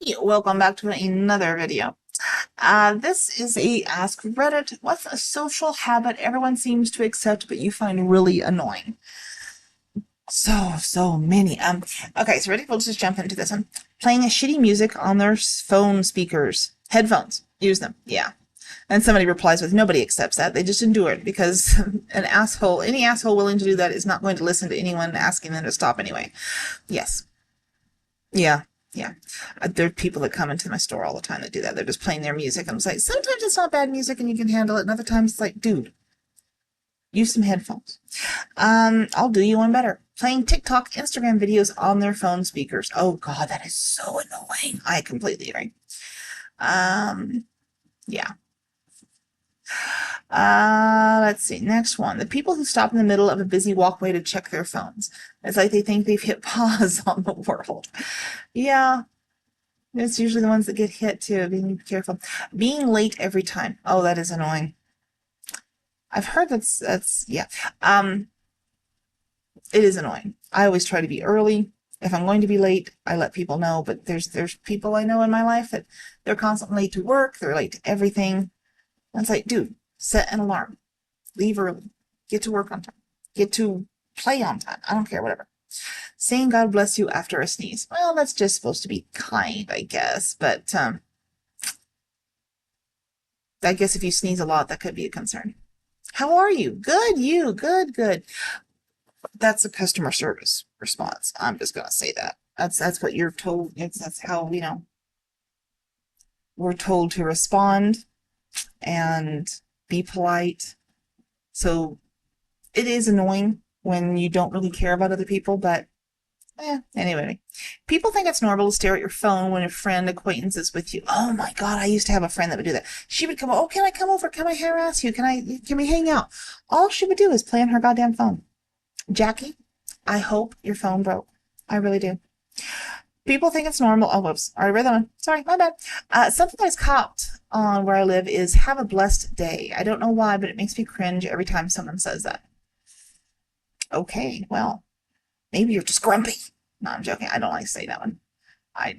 Hey, welcome back to another video. This is a Ask Reddit. What's a social habit everyone seems to accept but you find really annoying? So many. Okay, so ready? We'll just jump into this one. Playing a shitty music on their phone speakers. Headphones. Use them. Yeah. And somebody replies with, nobody accepts that. They just endure it because any asshole willing to do that is not going to listen to anyone asking them to stop anyway. Yes. Yeah, yeah. There are people that come into my store all the time that do that. They're just playing their music. And it's like, sometimes it's not bad music and you can handle it. And other times it's like, dude, use some headphones. I'll do you one better. Playing TikTok, Instagram videos on their phone speakers. Oh God, that is so annoying. I completely agree. Yeah. Let's see. Next one. The people who stop in the middle of a busy walkway to check their phones. It's like they think they've hit pause on the world. Yeah, it's usually the ones that get hit too. Being careful. Being late every time. Oh, that is annoying. I've heard that's yeah. It is annoying. I always try to be early. If I'm going to be late, I let people know. But there's people I know in my life that they're constantly late to work. They're late to everything. And it's like, dude, set an alarm. Leave early. Get to work on time. Get to play on time. I don't care, whatever. Saying God bless you after a sneeze. Well, that's just supposed to be kind, I guess. But I guess if you sneeze a lot, that could be a concern. How are you? Good, you. Good, good. That's a customer service response. I'm just gonna say that. That's what you're told. That's how, we're told to respond and be polite. So it is annoying when you don't really care about other people, but anyway. People think it's normal to stare at your phone when a friend acquaintance is with you. Oh my God, I used to have a friend that would do that. She would come, oh, can I come over? Can I harass you? Can we hang out? All she would do is play on her goddamn phone. Jackie, I hope your phone broke. I really do. People think it's normal. Oh, whoops. I already read that one. Sorry, my bad. Something that's caught on where I live is have a blessed day. I don't know why, but it makes me cringe every time someone says that. Okay, well, maybe you're just grumpy. No, I'm joking. I don't like to say that one. I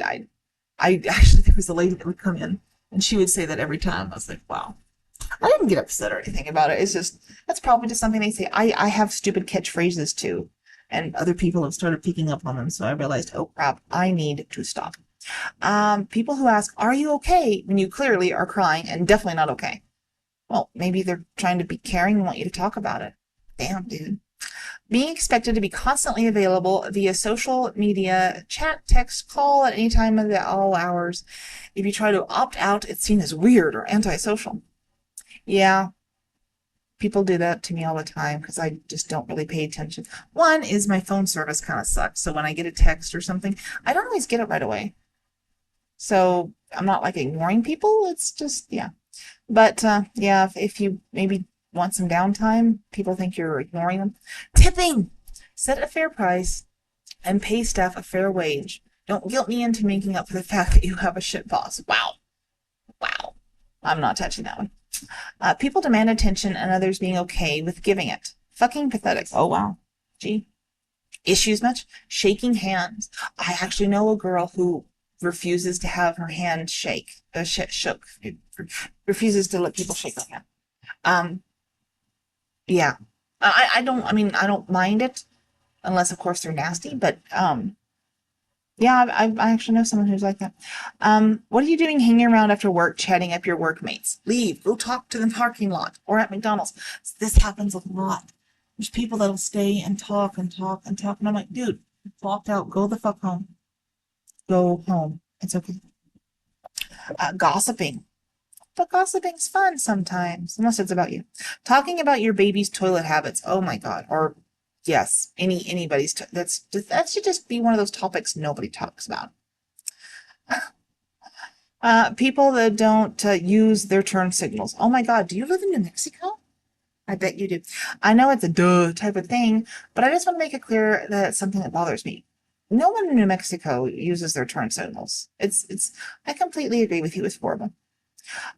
actually, there was a lady that would come in and she would say that every time. I was like, wow. I didn't get upset or anything about it. It's just, that's probably just something they say. I have stupid catchphrases too. And other people have started picking up on them. So I realized, oh crap, I need to stop. People who ask, are you okay? When you clearly are crying and definitely not okay. Well, maybe they're trying to be caring and want you to talk about it. Damn, dude. Being expected to be constantly available via social media, chat, text, call at any time of the all hours. If you try to opt out, it's seen as weird or antisocial. Yeah, people do that to me all the time because I just don't really pay attention. One is my phone service kind of sucks. So when I get a text or something, I don't always get it right away. So I'm not like ignoring people. It's just, yeah. But yeah, if you maybe want some downtime, people think you're ignoring them. Tipping! Set a fair price and pay staff a fair wage. Don't guilt me into making up for the fact that you have a shit boss. Wow. Wow. I'm not touching that one. People demand attention and others being okay with giving it. Fucking pathetic. Oh, wow. Gee. Issues much? Shaking hands. I actually know a girl who refuses to have her hand shook. Refuses to let people shake her hand. Um, yeah. I don't mind it unless, of course, they're nasty, but, yeah, I actually know someone who's like that. What are you doing hanging around after work, chatting up your workmates? Leave. Go talk to the parking lot or at McDonald's. This happens a lot. There's people that'll stay and talk and talk and talk. And I'm like, dude, walked out. Go the fuck home. Go home. It's okay. Gossiping. But gossiping's fun sometimes, unless it's about you. Talking about your baby's toilet habits. Oh my God. Or yes, anybody's. That should just be one of those topics nobody talks about. People that don't use their turn signals. Oh my God, do you live in New Mexico? I bet you do. I know it's a duh type of thing, but I just want to make it clear that it's something that bothers me. No one in New Mexico uses their turn signals. I completely agree with you. It's horrible.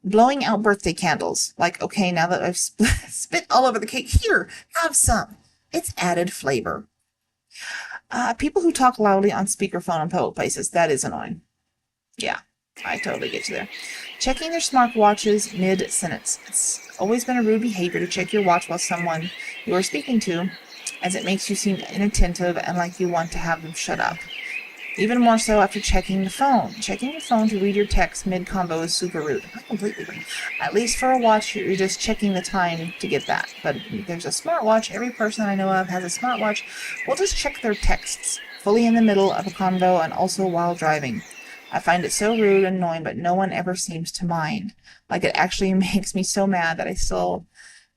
Blowing out birthday candles. Like, okay, now that I've spit all over the cake, here, have some. It's added flavor. People who talk loudly on speakerphone in public places. That is annoying. Yeah, I totally get you there. Checking their smartwatches mid-sentence. It's always been a rude behavior to check your watch while someone you are speaking to, as it makes you seem inattentive and like you want to have them shut up. Even more so after checking the phone. Checking your phone to read your text mid-combo is super rude. I completely agree. At least for a watch, you're just checking the time to get that. But there's a smartwatch. Every person I know of has a smartwatch. We'll just check their texts fully in the middle of a convo and also while driving. I find it so rude and annoying, but no one ever seems to mind. Like, it actually makes me so mad that I still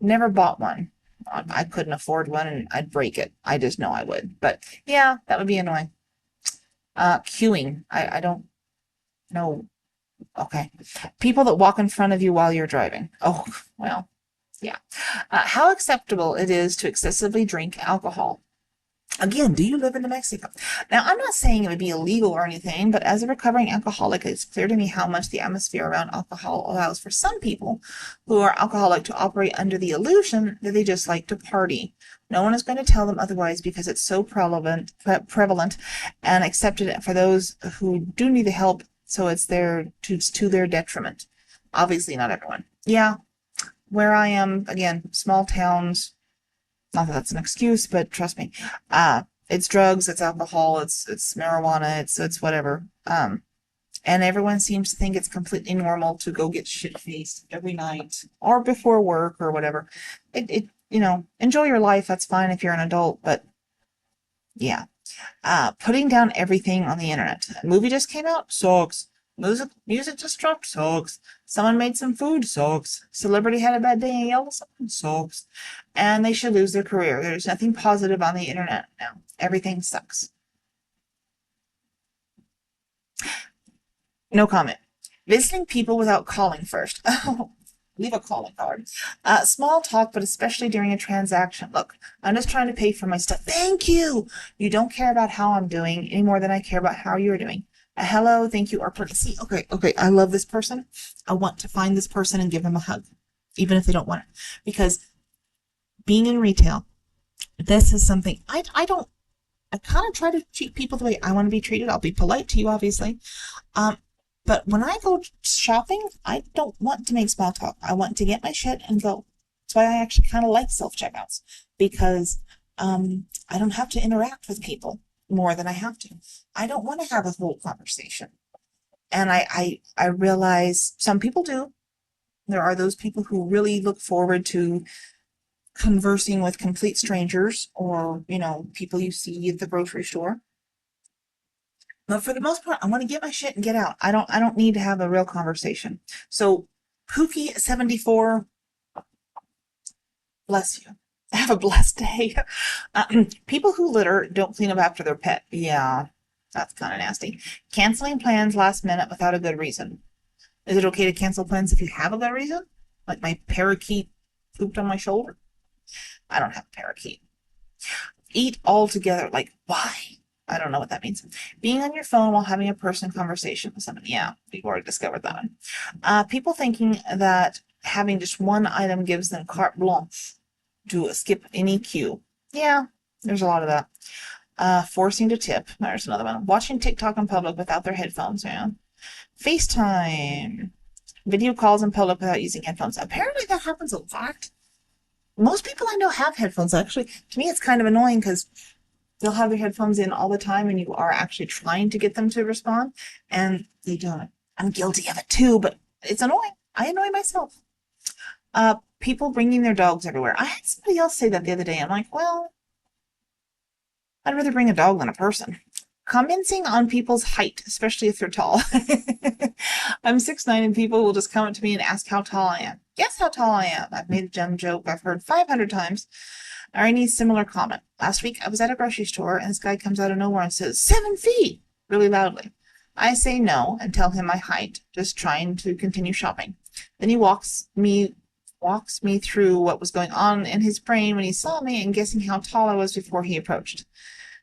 never bought one. I couldn't afford one and I'd break it. I just know I would. But yeah, that would be annoying. Queuing. I don't know. Okay. People that walk in front of you while you're driving. Oh, well, yeah. How acceptable it is to excessively drink alcohol. Again, do you live in New Mexico? Now, I'm not saying it would be illegal or anything, but as a recovering alcoholic, it's clear to me how much the atmosphere around alcohol allows for some people who are alcoholic to operate under the illusion that they just like to party. No one is going to tell them otherwise because it's so prevalent and accepted for those who do need the help, so it's to their detriment. Obviously, not everyone. Yeah, where I am, again, small towns, not that that's an excuse, but trust me, it's drugs, it's alcohol, it's marijuana, it's whatever. And everyone seems to think it's completely normal to go get shit faced every night or before work or whatever. Enjoy your life. That's fine if you're an adult, but yeah. Putting down everything on the internet. A movie just came out, sucks. Music just dropped, sucks. Someone made some food, sucks. Celebrity had a bad day and yelled at someone, sucks. And they should lose their career. There's nothing positive on the internet now. Everything sucks. No comment. Visiting people without calling first. Oh, leave a calling card. Small talk, but especially during a transaction. Look, I'm just trying to pay for my stuff. Thank you. You don't care about how I'm doing any more than I care about how you're doing. A hello, thank you, or please. See, okay. I love this person. I want to find this person and give them a hug, even if they don't want it. Because being in retail, this is something I kind of try to treat people the way I want to be treated. I'll be polite to you, obviously. Um, but when I go shopping, I don't want to make small talk. I want to get my shit and go. That's why I actually kind of like self-checkouts, because I don't have to interact with people more than I have to. I don't want to have a whole conversation. And I realize some people do. There are those people who really look forward to conversing with complete strangers or, people you see at the grocery store. But for the most part, I want to get my shit and get out. I don't need to have a real conversation. So Pookie74, bless you. Have a blessed day. People who litter don't clean up after their pet. Yeah, that's kind of nasty. Canceling plans last minute without a good reason. Is it okay to cancel plans if you have a good reason? Like my parakeet pooped on my shoulder? I don't have a parakeet. Eat all together. Like, why? I don't know what that means. Being on your phone while having a person conversation with someone. Yeah, we've already discovered that one. People thinking that having just one item gives them carte blanche to skip any queue. Yeah, there's a lot of that. Forcing to tip. There's another one. Watching TikTok in public without their headphones. Yeah. FaceTime. Video calls in public without using headphones. Apparently that happens a lot. Most people I know have headphones. Actually, to me, it's kind of annoying because they'll have their headphones in all the time and you are actually trying to get them to respond and they don't. I'm guilty of it too, but it's annoying. I annoy myself. People bringing their dogs everywhere. I had somebody else say that the other day. I'm like, well, I'd rather bring a dog than a person. Commenting on people's height, especially if they're tall. I'm 6'9" and people will just come up to me and ask how tall I am. Guess how tall I am. I've made a dumb joke I've heard 500 times. Or any similar comment. Last week, I was at a grocery store and this guy comes out of nowhere and says, 7 feet, really loudly. I say no and tell him my height, just trying to continue shopping. Then he walks me through what was going on in his brain when he saw me and guessing how tall I was before he approached.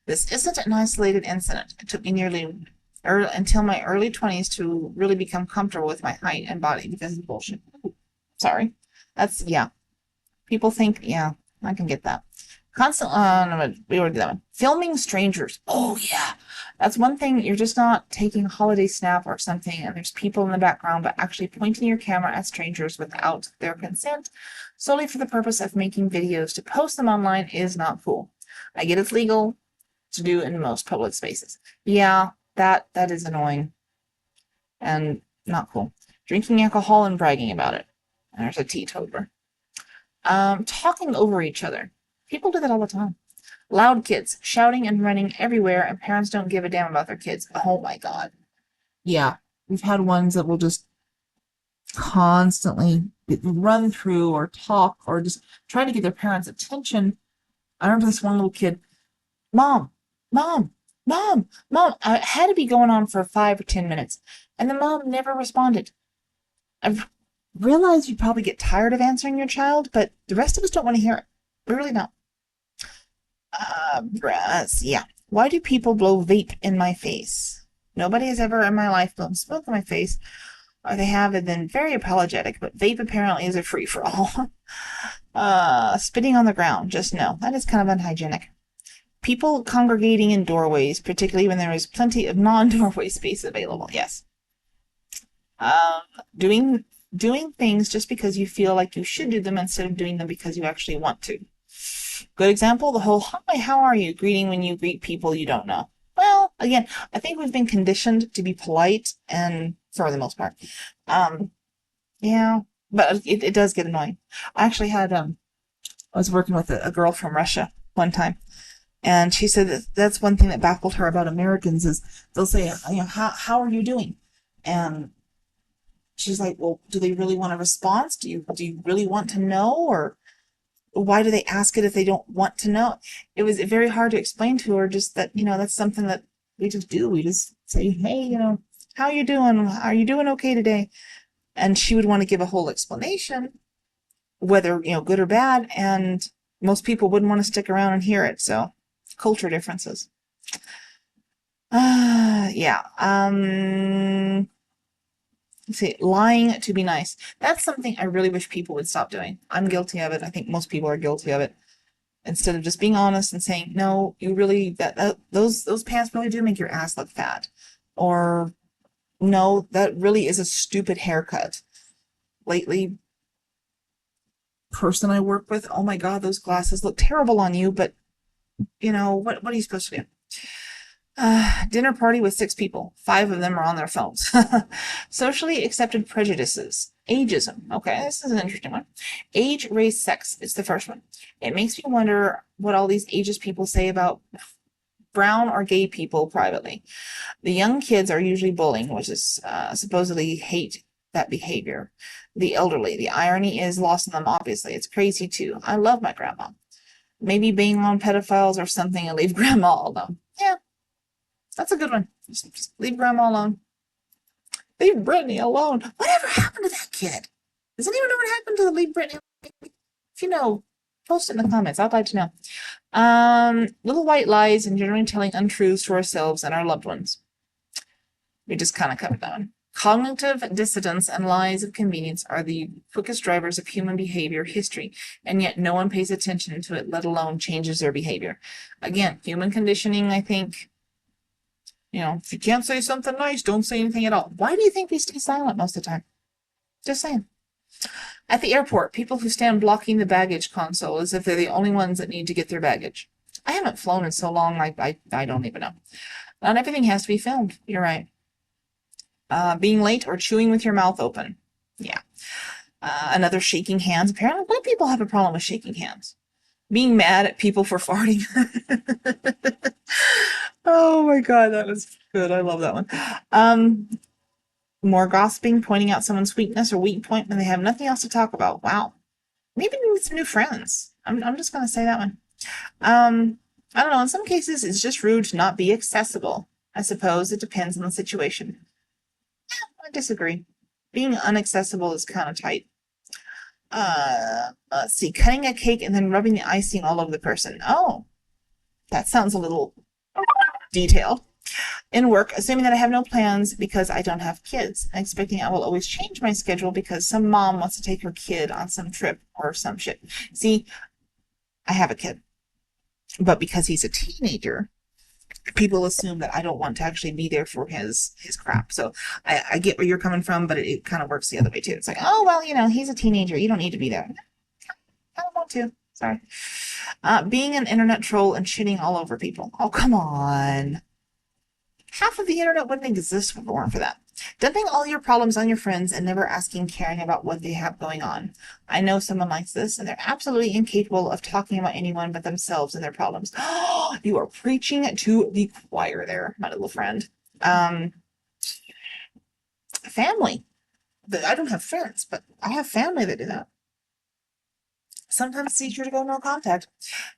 This isn't an isolated incident. It took me until my early 20s to really become comfortable with my height and body because of bullshit. Sorry. Yeah. People think, yeah, I can get that. We already did that one. Filming strangers. Oh, yeah. That's one thing. You're just not taking a holiday snap or something and there's people in the background, but actually pointing your camera at strangers without their consent, solely for the purpose of making videos to post them online is not cool. I get it's legal to do in most public spaces. Yeah, that is annoying and not cool. Drinking alcohol and bragging about it. There's a teetotaler. Talking over each other. People do that all the time. Loud kids, shouting and running everywhere, and parents don't give a damn about their kids. Oh my God. Yeah, we've had ones that will just constantly run through or talk or just try to get their parents' attention. I remember this one little kid, Mom, Mom, Mom, Mom. I had to be going on for 5 or 10 minutes, and the mom never responded. I've realized you probably get tired of answering your child, but the rest of us don't want to hear it. We really don't. Yeah. Why do people blow vape in my face? Nobody has ever in my life blown smoke in my face, or they have and been very apologetic, but vape apparently is a free for all. Spitting on the ground, just no. That is kind of unhygienic. People congregating in doorways, particularly when there is plenty of non-doorway space available. Yes. Doing things just because you feel like you should do them instead of doing them because you actually want to. Good example, the whole "Hi, how are you?" greeting when you greet people you don't know. Well, again, I think we've been conditioned to be polite, and for the most part, yeah, but it does get annoying. I actually had I was working with a girl from Russia one time, and she said that's one thing that baffled her about Americans is they'll say, how are you doing, and she's like, well, do they really want a response? Do you really want to know, or why do they ask it if they don't want to know? It was very hard to explain to her just that, that's something that we just do. We just say, hey, how you doing? Are you doing okay today? And she would want to give a whole explanation, whether, good or bad. And most people wouldn't want to stick around and hear it. So culture differences. Yeah. Let's see, lying to be nice. That's something I really wish people would stop doing. I'm guilty of it. I think most people are guilty of it. Instead of just being honest and saying, no, you really, those pants really do make your ass look fat. Or, no, that really is a stupid haircut. Lately, person I work with, oh my God, those glasses look terrible on you, but, what are you supposed to do? Dinner party with 6 people. 5 of them are on their phones. Socially accepted prejudices. Ageism. Okay, this is an interesting one. Age, race, sex. It's the first one. It makes me wonder what all these ageist people say about brown or gay people privately. The young kids are usually bullying, which is supposedly hate that behavior. The elderly. The irony is lost on them, obviously. It's crazy, too. I love my grandma. Maybe being on pedophiles or something and leave grandma alone. Yeah. That's a good one. Just leave grandma alone. Leave Brittany alone. Whatever happened to that kid? Does anyone know what happened to the leave Brittany? If you know, post it in the comments. I'd like to know. Little white lies and generally telling untruths to ourselves and our loved ones. We just kind of covered that one. Cognitive dissonance and lies of convenience are the quickest drivers of human behavior history, and yet no one pays attention to it, let alone changes their behavior. Again, human conditioning, I think. If you can't say something nice, don't say anything at all. Why do you think we stay silent most of the time? Just saying. At the airport, people who stand blocking the baggage console as if they're the only ones that need to get their baggage. I haven't flown in so long, I don't even know. Not everything has to be filmed. You're right. Being late or chewing with your mouth open. Yeah. Another, shaking hands. Apparently, white people have a problem with shaking hands. Being mad at people for farting. Oh my God, that was good. I love that one. More gossiping, pointing out someone's weakness or weak point when they have nothing else to talk about. Wow. Maybe need some new friends. I'm just gonna say that one. I don't know. In some cases, it's just rude to not be accessible. I suppose it depends on the situation. Yeah, I disagree. Being unaccessible is kind of tight. Let's see. Cutting a cake and then rubbing the icing all over the person. Oh, that sounds a little detailed. In work, assuming that I have no plans because I don't have kids, and expecting I will always change my schedule because some mom wants to take her kid on some trip or some shit. See, I have a kid, but because he's a teenager, people assume that I don't want to actually be there for his crap. So I get where you're coming from, but it kind of works the other way too. It's like, oh well, he's a teenager. You don't need to be there. I don't want to. Sorry. Being an internet troll and shitting all over people. Oh, come on. Half of the internet wouldn't exist if it weren't for that. Dumping all your problems on your friends and never asking, caring about what they have going on. I know someone likes this, and they're absolutely incapable of talking about anyone but themselves and their problems. You are preaching to the choir there, my little friend. Family. I don't have friends, but I have family that do that. Sometimes it's easier to go no contact.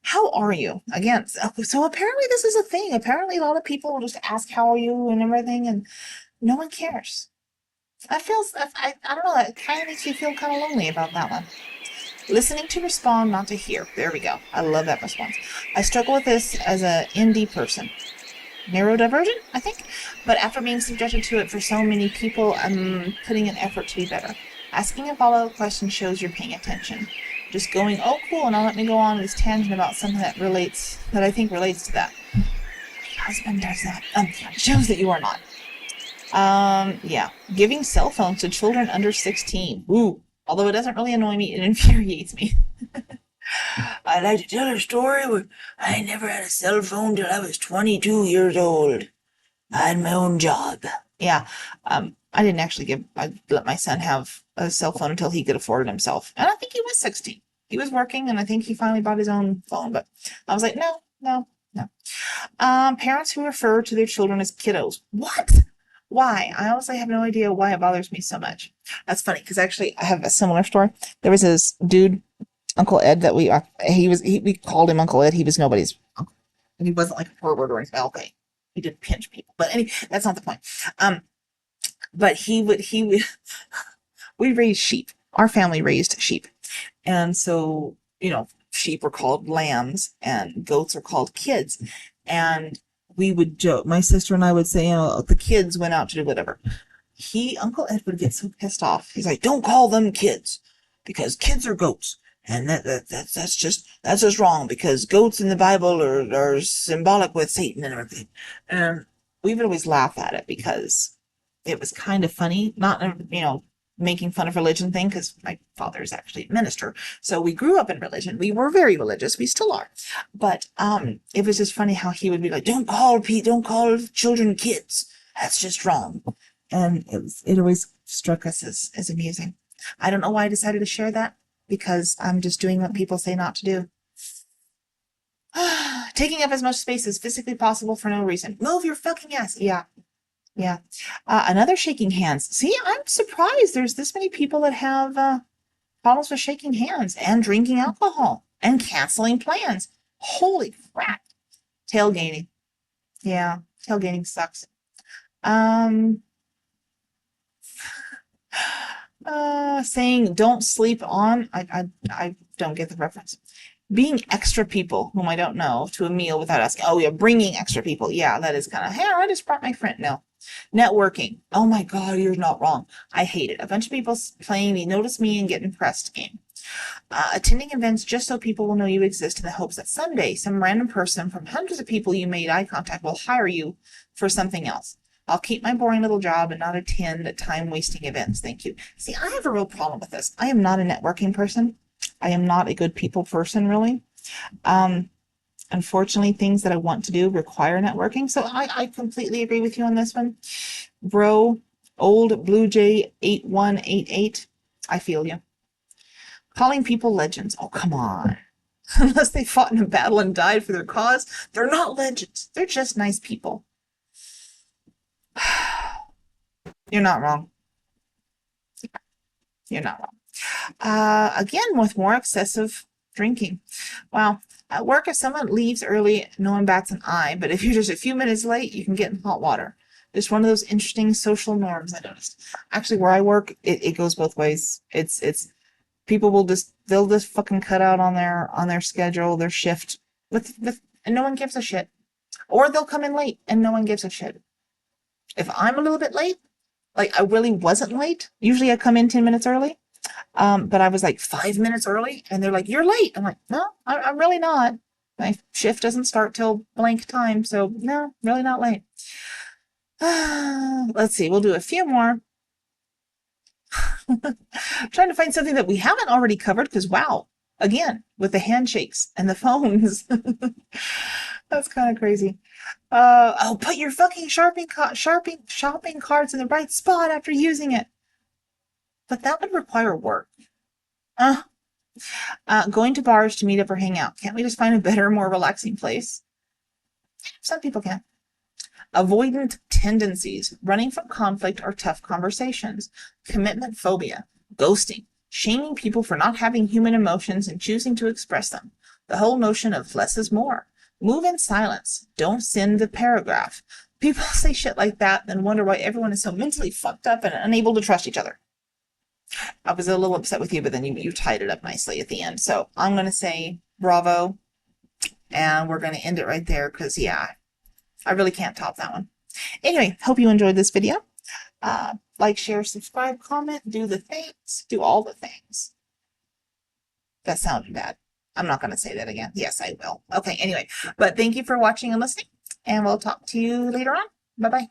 How are you? Again, so apparently this is a thing. Apparently a lot of people will just ask how are you and everything, and no one cares. That feels, I don't know, that kind of makes you feel kind of lonely about that one. Listening to respond, not to hear. There we go. I love that response. I struggle with this as a ND person. Neurodivergent, I think. But after being subjected to it for so many people, I'm putting an effort to be better. Asking a follow-up question shows you're paying attention. Just going, oh cool, now let me go on this tangent about something that I think relates to that. My husband does that. Shows that you are not. Yeah. Giving cell phones to children under 16. Ooh. Although it doesn't really annoy me, it infuriates me. I'd like to tell a story where I never had a cell phone till I was 22 years old. I had my own job. Yeah. I didn't actually I let my son have a cell phone until he could afford it himself. And I think he was 16. He was working, and I think he finally bought his own phone. But I was like, no. Parents who refer to their children as kiddos. What? Why? I honestly have no idea why it bothers me so much. That's funny, because actually I have a similar story. There was this dude, Uncle Ed, that we called him Uncle Ed. He was nobody's uncle. He wasn't like a pervert or anything. Okay. He did pinch people. But anyway, that's not the point. But we raised sheep. Our family raised sheep. And so, sheep are called lambs and goats are called kids. And we would joke, my sister and I would say, the kids went out to do whatever. Uncle Ed would get so pissed off. He's like, don't call them kids because kids are goats. And that's just wrong because goats in the Bible are symbolic with Satan and everything. And we would always laugh at it because it was kind of funny, not, making fun of religion thing, because my father is actually a minister. So we grew up in religion. We were very religious. We still are. But it was just funny how he would be like, don't call children kids. That's just wrong. And it always struck us as amusing. I don't know why I decided to share that, because I'm just doing what people say not to do. Taking up as much space as physically possible for no reason. Move your fucking ass. Yeah. Another shaking hands. See, I'm surprised there's this many people that have problems with shaking hands and drinking alcohol and canceling plans. Holy crap. Tailgating. Yeah, tailgating sucks. Saying don't sleep on. I don't get the reference. Being extra people whom I don't know to a meal without asking. Oh, yeah, bringing extra people. Yeah, that is kind of, hey, I just brought my friend. No. Networking. Oh my God, you're not wrong. I hate it. A bunch of people playing the notice me and get impressed game. Attending events just so people will know you exist in the hopes that someday some random person from hundreds of people you made eye contact will hire you for something else. I'll keep my boring little job and not attend time-wasting events. Thank you. See, I have a real problem with this. I am not a networking person. I am not a good people person, really. Unfortunately, things that I want to do require networking. So I completely agree with you on this one. Bro, old Blue Jay 8188, I feel you. Calling people legends. Oh, come on. Unless they fought in a battle and died for their cause, they're not legends. They're just nice people. You're not wrong. You're not wrong. Again, with more excessive drinking. Wow. At work, if someone leaves early, no one bats an eye. But if you're just a few minutes late, you can get in hot water. It's one of those interesting social norms I noticed. Actually, where I work, it goes both ways. It's people they'll just fucking cut out on their schedule, their shift and no one gives a shit. Or they'll come in late and no one gives a shit. If I'm a little bit late, like I really wasn't late. Usually I come in 10 minutes early. But I was like 5 minutes early and they're like, you're late. I'm like, no, I'm really not. My shift doesn't start till blank time, so no, really not late. Let's see, we'll do a few more. I'm trying to find something that we haven't already covered because, wow, again, with the handshakes and the phones. That's kind of crazy. Oh, put your fucking shopping carts in the right spot after using it. But that would require work. Uh, going to bars to meet up or hang out. Can't we just find a better, more relaxing place? Some people can. Avoidant tendencies, running from conflict or tough conversations. Commitment phobia, ghosting, shaming people for not having human emotions and choosing to express them. The whole notion of less is more. Move in silence. Don't send the paragraph. People say shit like that, then wonder why everyone is so mentally fucked up and unable to trust each other. I was a little upset with you, but then you tied it up nicely at the end. So I'm going to say bravo, and we're going to end it right there because, yeah, I really can't top that one. Anyway, hope you enjoyed this video. Like, share, subscribe, comment, do the things, do all the things. That sounded bad. I'm not going to say that again. Yes, I will. Okay, anyway, but thank you for watching and listening, and we'll talk to you later on. Bye-bye.